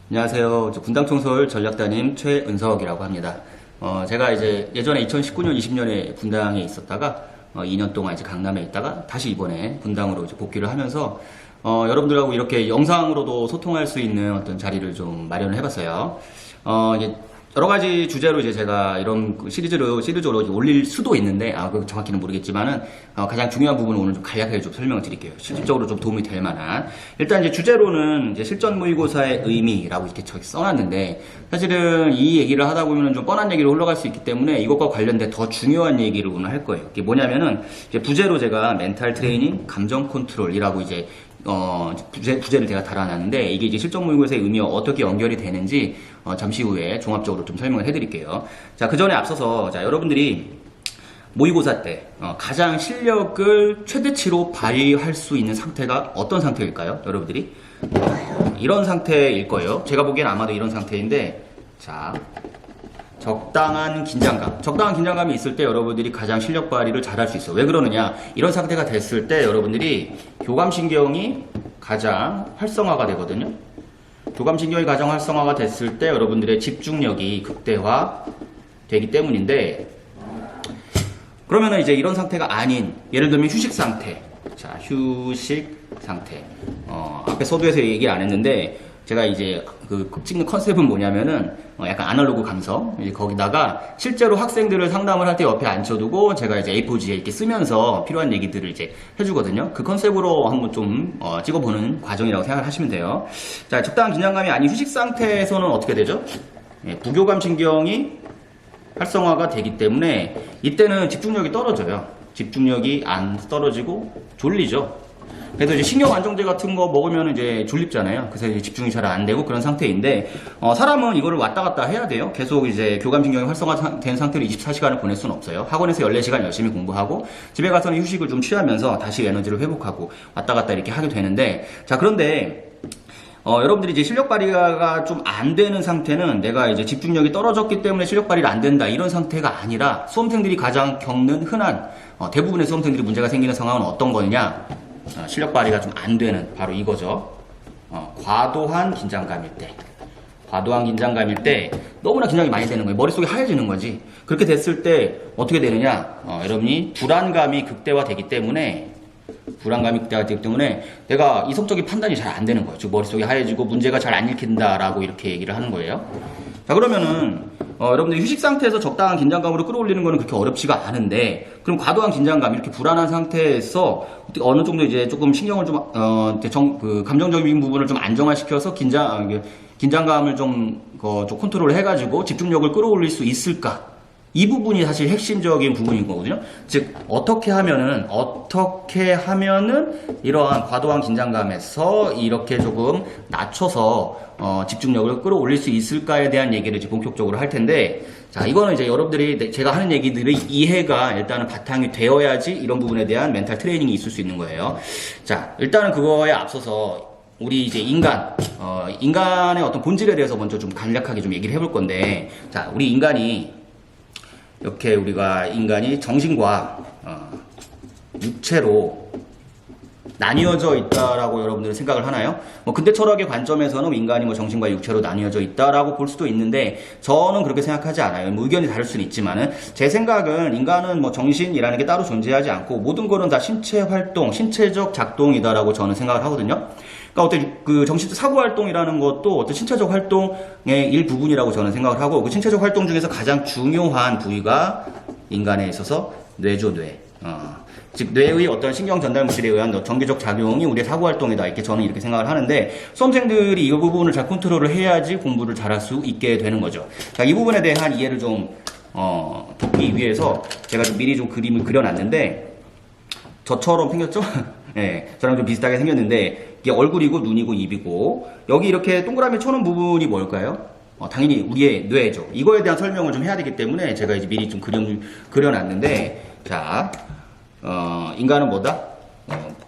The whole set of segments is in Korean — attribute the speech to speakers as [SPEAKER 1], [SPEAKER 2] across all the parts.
[SPEAKER 1] 안녕하세요. 저 분당청솔 전략단임 최은석이라고 합니다. 제가 이제 예전에 2019년, 20년에 분당에 있었다가 2년 동안 이제 강남에 있다가 다시 이번에 분당으로 이제 복귀를 하면서 여러분들하고 이렇게 영상으로도 소통할 수 있는 어떤 자리를 좀 마련을 해봤어요. 이제 여러 가지 주제로 이제 제가 이런 시리즈로 올릴 수도 있는데, 그 정확히는 모르겠지만은, 가장 중요한 부분을 오늘 좀 간략하게 좀 설명을 드릴게요. 실질적으로 좀 도움이 될 만한. 일단 이제 주제로는 이제 실전 모의고사의 의미라고 이렇게 저기 써놨는데, 사실은 이 얘기를 하다 보면 좀 뻔한 얘기로 흘러갈 수 있기 때문에 이것과 관련된 더 중요한 얘기를 오늘 할 거예요. 이게 뭐냐면은, 이제 부제로 제가 멘탈 트레이닝, 감정 컨트롤이라고 이제 부제를 제가 달아놨는데, 이게 이제 실전 모의고사의 의미와 어떻게 연결이 되는지 잠시 후에 종합적으로 좀 설명을 해드릴게요. 자, 그 전에 앞서서 여러분들이 모의고사 때 가장 실력을 최대치로 발휘할 수 있는 상태가 어떤 상태일까요? 여러분들이 이런 상태일 거예요. 제가 보기엔 아마도 이런 상태인데, 자, 적당한 긴장감이 있을 때 여러분들이 가장 실력 발휘를 잘할 수 있어요. 왜 그러느냐? 이런 상태가 됐을 때 여러분들이 교감신경이 가장 활성화가 되거든요. 교감신경이 가장 활성화가 됐을 때 여러분들의 집중력이 극대화되기 때문인데, 그러면은 이제 이런 상태가 아닌, 예를 들면 휴식 상태. 자, 휴식 상태. 앞에 서두에서 얘기 안 했는데, 제가 이제 그 찍는 컨셉은 뭐냐면은 약간 아날로그 감성, 거기다가 실제로 학생들을 상담을 할 때 옆에 앉혀두고 제가 이제 A4지에 이렇게 쓰면서 필요한 얘기들을 이제 해주거든요. 그 컨셉으로 한번 좀 찍어보는 과정이라고 생각을 하시면 돼요. 자, 적당한 긴장감이 아닌 휴식 상태에서는 어떻게 되죠? 부교감 신경이 활성화가 되기 때문에 이때는 집중력이 떨어져요. 집중력이 안 떨어지고 졸리죠. 그래서 이제 신경 안정제 같은 거 먹으면 이제 졸립잖아요. 그래서 이제 집중이 잘 안 되고 그런 상태인데, 사람은 이거를 왔다 갔다 해야 돼요. 계속 이제 교감신경이 활성화된 상태로 24시간을 보낼 수는 없어요. 학원에서 14시간 열심히 공부하고, 집에 가서는 휴식을 좀 취하면서 다시 에너지를 회복하고, 왔다 갔다 이렇게 하게 되는데, 자, 그런데, 여러분들이 이제 실력 발휘가 좀 안 되는 상태는 내가 이제 집중력이 떨어졌기 때문에 실력 발휘가 안 된다, 이런 상태가 아니라 수험생들이 가장 겪는 흔한, 대부분의 수험생들이 문제가 생기는 상황은 어떤 거냐? 실력 발휘가 좀 안 되는 바로 이거죠. 과도한 긴장감일 때 너무나 긴장이 많이 되는 거예요. 머릿속이 하얘지는 거지. 그렇게 됐을 때 어떻게 되느냐? 여러분이 불안감이 극대화되기 때문에 내가 이성적인 판단이 잘 안 되는 거예요. 즉 머릿속이 하얘지고 문제가 잘 안 읽힌다라고 이렇게 얘기를 하는 거예요. 자, 그러면은 여러분들 휴식 상태에서 적당한 긴장감으로 끌어올리는 거는 그렇게 어렵지가 않은데, 그럼 과도한 긴장감, 이렇게 불안한 상태에서 어느 정도 이제 조금 신경을 좀 감정적인 부분을 좀 안정화시켜서 긴장감을 좀 컨트롤 해가지고 집중력을 끌어올릴 수 있을까? 이 부분이 사실 핵심적인 부분인 거거든요. 즉, 어떻게 하면은 이러한 과도한 긴장감에서 이렇게 조금 낮춰서 집중력을 끌어올릴 수 있을까에 대한 얘기를 이제 본격적으로 할 텐데, 자, 이거는 이제 여러분들이 제가 하는 얘기들의 이해가 일단은 바탕이 되어야지 이런 부분에 대한 멘탈 트레이닝이 있을 수 있는 거예요. 자, 일단은 그거에 앞서서 우리 이제 인간의 어떤 본질에 대해서 먼저 좀 간략하게 좀 얘기를 해볼 건데, 자, 우리 인간이 정신과 육체로 나뉘어져 있다라고 여러분들은 생각을 하나요? 근대 철학의 관점에서는 인간이 정신과 육체로 나뉘어져 있다라고 볼 수도 있는데, 저는 그렇게 생각하지 않아요. 의견이 다를 수는 있지만은, 제 생각은 인간은 정신이라는 게 따로 존재하지 않고 모든 거는 다 신체 활동, 신체적 작동이다라고 저는 생각을 하거든요. 그러니까 정신적 사고 활동이라는 것도 어떤 신체적 활동의 일부분이라고 저는 생각을 하고, 그 신체적 활동 중에서 가장 중요한 부위가 인간에 있어서 뇌죠, 뇌. 즉 뇌의 어떤 신경 전달 물질에 의한 전기적 작용이 우리의 사고 활동이다, 이렇게 저는 이렇게 생각을 하는데, 수험생들이 이 부분을 잘 컨트롤을 해야지 공부를 잘할 수 있게 되는 거죠. 자, 이 부분에 대한 이해를 좀 돕기 위해서 제가 미리 좀 그림을 그려놨는데, 저처럼 생겼죠? 네, 저랑 좀 비슷하게 생겼는데, 이게 얼굴이고 눈이고 입이고, 여기 이렇게 동그라미 쳐놓은 부분이 뭘까요? 당연히 우리의 뇌죠. 이거에 대한 설명을 좀 해야 되기 때문에 제가 이제 미리 좀 그려놨는데, 자, 인간은 뭐다?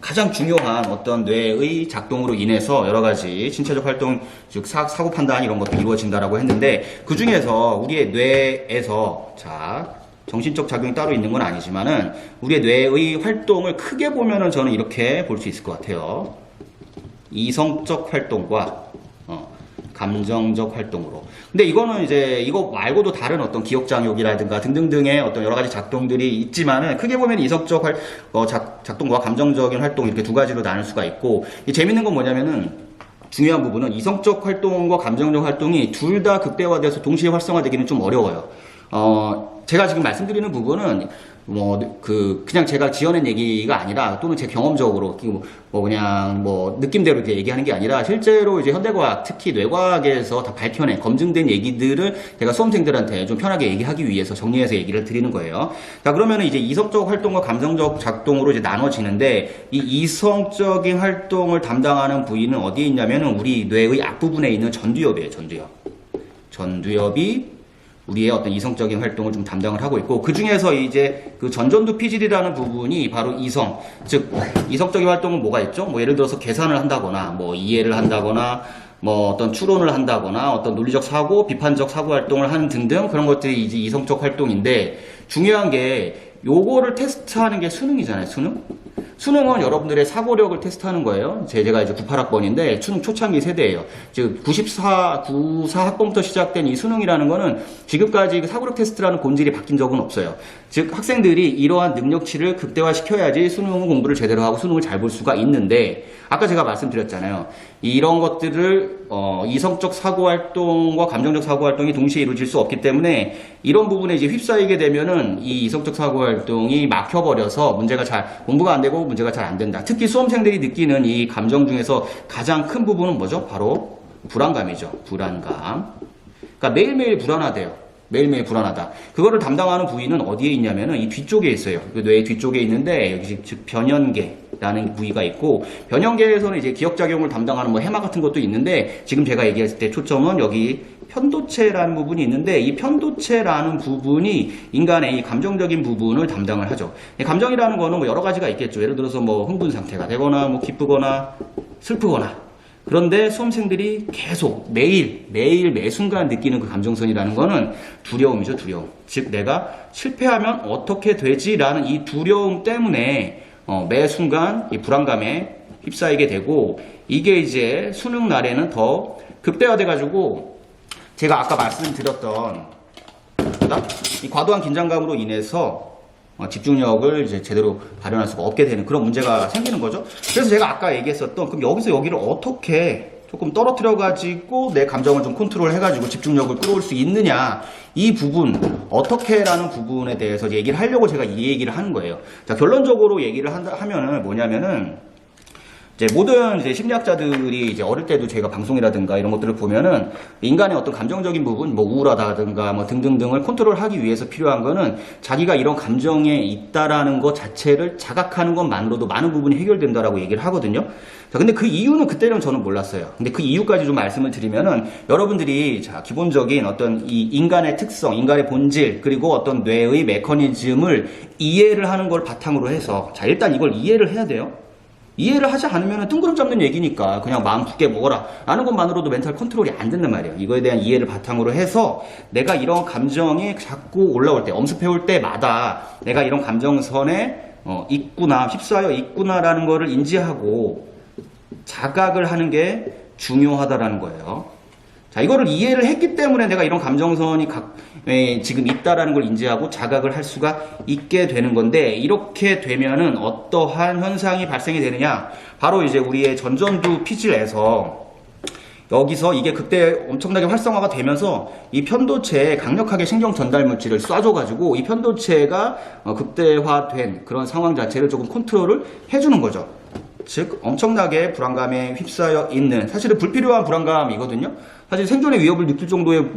[SPEAKER 1] 가장 중요한 어떤 뇌의 작동으로 인해서 여러 가지 신체적 활동, 즉 사고 판단 이런 것도 이루어진다라고 했는데, 그 중에서 우리의 뇌에서, 자, 정신적 작용이 따로 있는 건 아니지만은 우리의 뇌의 활동을 크게 보면은 저는 이렇게 볼 수 있을 것 같아요. 이성적 활동과 감정적 활동으로. 근데 이거는 이제 이거 말고도 다른 어떤 기억장욕이라든가 등등등의 어떤 여러 가지 작동들이 있지만은 크게 보면 이성적 작동과 감정적인 활동 이렇게 두 가지로 나눌 수가 있고, 이 재밌는 건 뭐냐면은 중요한 부분은 이성적 활동과 감정적 활동이 둘 다 극대화돼서 동시에 활성화되기는 좀 어려워요. 제가 지금 말씀드리는 부분은 그냥 제가 지어낸 얘기가 아니라, 또는 제 경험적으로 그냥 느낌대로 이렇게 얘기하는 게 아니라, 실제로 이제 현대과학, 특히 뇌과학에서 다 밝혀낸 검증된 얘기들을 제가 수험생들한테 좀 편하게 얘기하기 위해서 정리해서 얘기를 드리는 거예요. 자, 그러면은 이제 이성적 활동과 감정적 작동으로 이제 나눠지는데, 이 이성적인 활동을 담당하는 부위는 어디에 있냐면은 우리 뇌의 앞부분에 있는 전두엽이에요. 전두엽이 우리의 어떤 이성적인 활동을 좀 담당을 하고 있고, 그 중에서 이제 그 전전두 피질이라는 부분이 바로 이성, 즉 이성적인 활동은 뭐가 있죠? 예를 들어서 계산을 한다거나, 이해를 한다거나, 어떤 추론을 한다거나, 어떤 논리적 사고, 비판적 사고 활동을 하는 등등 그런 것들이 이제 이성적 활동인데, 중요한 게 요거를 테스트하는 게 수능이잖아요. 수능은 여러분들의 사고력을 테스트하는 거예요. 제가 이제 98학번인데 수능 초창기 세대예요. 즉 94학번부터 시작된 이 수능이라는 거는 지금까지 사고력 테스트라는 본질이 바뀐 적은 없어요. 즉 학생들이 이러한 능력치를 극대화시켜야지 수능 공부를 제대로 하고 수능을 잘 볼 수가 있는데, 아까 제가 말씀드렸잖아요. 이런 것들을 이성적 사고활동과 감정적 사고활동이 동시에 이루어질 수 없기 때문에 이런 부분에 이제 휩싸이게 되면은 이 이성적 사고활동이 막혀버려서 공부가 안 되고 문제가 잘 안 된다. 특히 수험생들이 느끼는 이 감정 중에서 가장 큰 부분은 뭐죠? 바로 불안감이죠. 불안감. 그러니까 매일매일 불안하대요. 매일매일 불안하다. 그거를 담당하는 부위는 어디에 있냐면은 이 뒤쪽에 있어요. 그 뇌 뒤쪽에 있는데, 여기 즉 변연계라는 부위가 있고, 변연계에서는 이제 기억작용을 담당하는 해마 같은 것도 있는데, 지금 제가 얘기했을 때 초점은 여기 편도체라는 부분이 있는데, 이 편도체라는 부분이 인간의 이 감정적인 부분을 담당을 하죠. 감정이라는 거는 여러 가지가 있겠죠. 예를 들어서 흥분 상태가 되거나, 기쁘거나, 슬프거나. 그런데 수험생들이 계속 매일 매 순간 느끼는 그 감정선이라는 거는 두려움이죠. 두려움. 즉 내가 실패하면 어떻게 되지라는 이 두려움 때문에 매 순간 이 불안감에 휩싸이게 되고, 이게 이제 수능 날에는 더 극대화돼 가지고, 제가 아까 말씀드렸던 이 과도한 긴장감으로 인해서 집중력을 이제 제대로 발현할 수가 없게 되는 그런 문제가 생기는 거죠. 그래서 제가 아까 얘기했었던, 그럼 여기서 여기를 어떻게 조금 떨어뜨려 가지고 내 감정을 좀 컨트롤 해가지고 집중력을 끌어올 수 있느냐, 이 부분 어떻게라는 부분에 대해서 얘기를 하려고 제가 이 얘기를 하는 거예요. 자, 결론적으로 얘기를 하면은 뭐냐면은, 모든 심리학자들이 어릴 때도 제가 방송이라든가 이런 것들을 보면은 인간의 어떤 감정적인 부분, 우울하다든가 등등등을 컨트롤하기 위해서 필요한 거는 자기가 이런 감정에 있다라는 것 자체를 자각하는 것만으로도 많은 부분이 해결된다라고 얘기를 하거든요. 자, 근데 그 이유는 그때는 저는 몰랐어요. 근데 그 이유까지 좀 말씀을 드리면은, 여러분들이 기본적인 어떤 이 인간의 특성, 인간의 본질, 그리고 어떤 뇌의 메커니즘을 이해를 하는 걸 바탕으로 해서, 일단 이걸 이해를 해야 돼요. 이해를 하지 않으면 뜬구름 잡는 얘기니까 그냥 마음 굳게 먹어라 라는 것만으로도 멘탈 컨트롤이 안 된단 말이에요. 이거에 대한 이해를 바탕으로 해서 내가 이런 감정이 자꾸 올라올 때, 엄습해올 때마다 내가 이런 감정선에 있구나, 휩싸여 있구나라는 거를 인지하고 자각을 하는 게 중요하다라는 거예요. 자, 이거를 이해를 했기 때문에 내가 이런 감정선이 지금 있다라는 걸 인지하고 자각을 할 수가 있게 되는 건데, 이렇게 되면은 어떠한 현상이 발생이 되느냐? 바로 이제 우리의 전전두 피질에서 여기서 이게 그때 엄청나게 활성화가 되면서 이 편도체에 강력하게 신경 전달 물질을 쏴줘가지고 이 편도체가 극대화된 그런 상황 자체를 조금 컨트롤을 해주는 거죠. 즉 엄청나게 불안감에 휩싸여 있는, 사실은 불필요한 불안감이거든요. 사실 생존의 위협을 느낄 정도의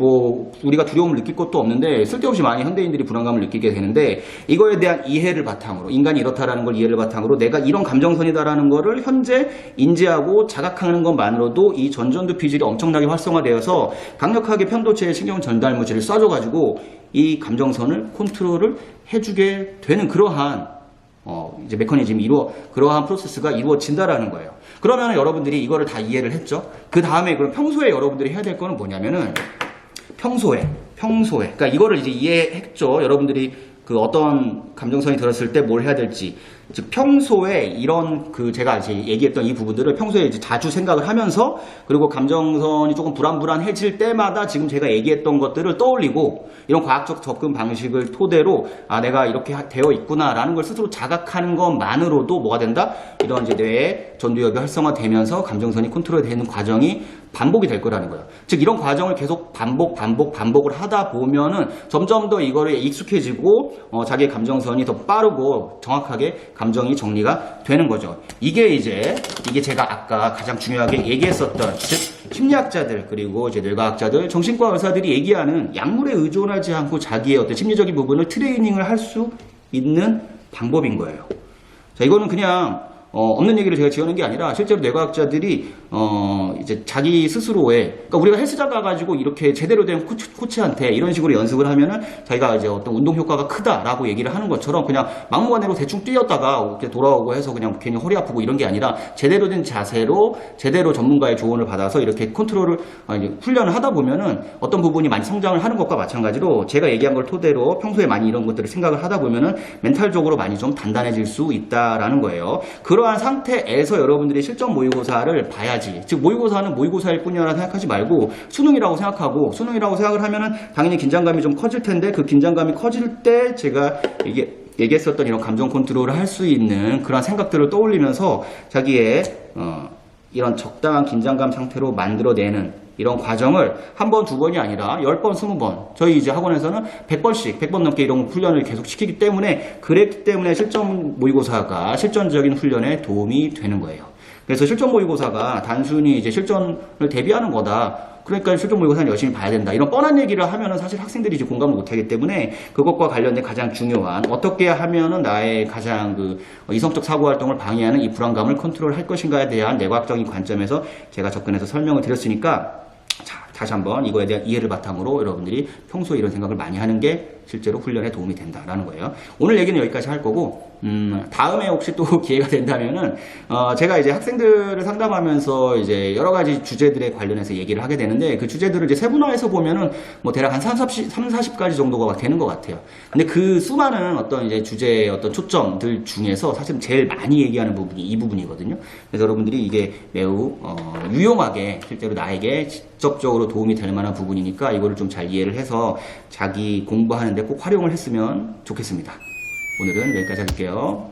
[SPEAKER 1] 우리가 두려움을 느낄 것도 없는데 쓸데없이 많이 현대인들이 불안감을 느끼게 되는데, 이거에 대한 이해를 바탕으로, 인간이 이렇다라는 걸 이해를 바탕으로 내가 이런 감정선이다라는 거를 현재 인지하고 자각하는 것만으로도 이 전전두 피질이 엄청나게 활성화되어서 강력하게 편도체에 신경 전달 물질을 쏴줘가지고 이 감정선을 컨트롤을 해주게 되는 그러한 이제 메커니즘이 그러한 프로세스가 이루어진다라는 거예요. 그러면 여러분들이 이거를 다 이해를 했죠? 그 다음에 그럼 평소에 여러분들이 해야 될 거는 뭐냐면은, 평소에. 그러니까 이거를 이제 이해했죠? 여러분들이 그 어떤 감정선이 들었을 때 뭘 해야 될지, 즉 평소에 이런 그 제가 이제 얘기했던 이 부분들을 평소에 이제 자주 생각을 하면서, 그리고 감정선이 조금 불안불안해질 때마다 지금 제가 얘기했던 것들을 떠올리고, 이런 과학적 접근 방식을 토대로 아 내가 이렇게 되어 있구나라는 걸 스스로 자각하는 것만으로도 뭐가 된다? 이런 이제 뇌의 전두엽이 활성화되면서 감정선이 컨트롤되는 과정이 반복이 될 거라는 거예요. 즉 이런 과정을 계속 반복을 하다 보면은 점점 더 이거를 익숙해지고 자기의 감정선이 더 빠르고 정확하게 감정이 정리가 되는 거죠. 이게 제가 아까 가장 중요하게 얘기했었던, 즉 심리학자들 그리고 이제 뇌과학자들, 정신과 의사들이 얘기하는 약물에 의존하지 않고 자기의 어떤 심리적인 부분을 트레이닝을 할 수 있는 방법인 거예요. 자, 이거는 그냥 없는 얘기를 제가 지어낸 게 아니라 실제로 뇌과학자들이 이제 자기 스스로의, 그러니까 우리가 헬스장 가가지고 이렇게 제대로 된 코치한테 이런 식으로 연습을 하면은 자기가 이제 어떤 운동 효과가 크다라고 얘기를 하는 것처럼 그냥 막무가내로 대충 뛰었다가 이렇게 돌아오고 해서 그냥 괜히 허리 아프고 이런 게 아니라 제대로 된 자세로 제대로 전문가의 조언을 받아서 이렇게 컨트롤을 이제 훈련을 하다 보면은 어떤 부분이 많이 성장을 하는 것과 마찬가지로 제가 얘기한 걸 토대로 평소에 많이 이런 것들을 생각을 하다 보면은 멘탈적으로 많이 좀 단단해질 수 있다라는 거예요. 그러한 상태에서 여러분들이 실전 모의고사를 봐야지. 즉 모의고사는 모의고사일 뿐이라 생각하지 말고 수능이라고 생각을 하면은 당연히 긴장감이 좀 커질 텐데, 그 긴장감이 커질 때 제가 얘기했었던 이런 감정 컨트롤을 할 수 있는 그런 생각들을 떠올리면서 자기의 이런 적당한 긴장감 상태로 만들어내는 이런 과정을 한 번, 두 번이 아니라 10번, 20번, 저희 이제 학원에서는 100번 넘게 이런 훈련을 계속 시키기 때문에, 그랬기 때문에 실전 모의고사가 실전적인 훈련에 도움이 되는 거예요. 그래서 실전 모의고사가 단순히 이제 실전을 대비하는 거다, 그러니까 실전 모의고사는 열심히 봐야 된다, 이런 뻔한 얘기를 하면은 사실 학생들이 이제 공감을 못 하기 때문에, 그것과 관련된 가장 중요한, 어떻게 하면은 나의 가장 그 이성적 사고 활동을 방해하는 이 불안감을 컨트롤 할 것인가에 대한 뇌과학적인 관점에서 제가 접근해서 설명을 드렸으니까, 자, 다시 한번 이거에 대한 이해를 바탕으로 여러분들이 평소에 이런 생각을 많이 하는 게 실제로 훈련에 도움이 된다라는 거예요. 오늘 얘기는 여기까지 할 거고, 다음에 혹시 또 기회가 된다면은, 제가 이제 학생들을 상담하면서 이제 여러 가지 주제들에 관련해서 얘기를 하게 되는데, 그 주제들을 이제 세분화해서 보면은 뭐 대략 한 40가지 정도가 되는 것 같아요. 근데 그 수많은 어떤 이제 주제의 어떤 초점들 중에서 사실 제일 많이 얘기하는 부분이 이 부분이거든요. 그래서 여러분들이 이게 매우 유용하게 실제로 나에게 직접적으로 도움이 될 만한 부분이니까 이거를 좀 잘 이해를 해서 자기 공부하는데 꼭 활용을 했으면 좋겠습니다. 오늘은 여기까지 할게요.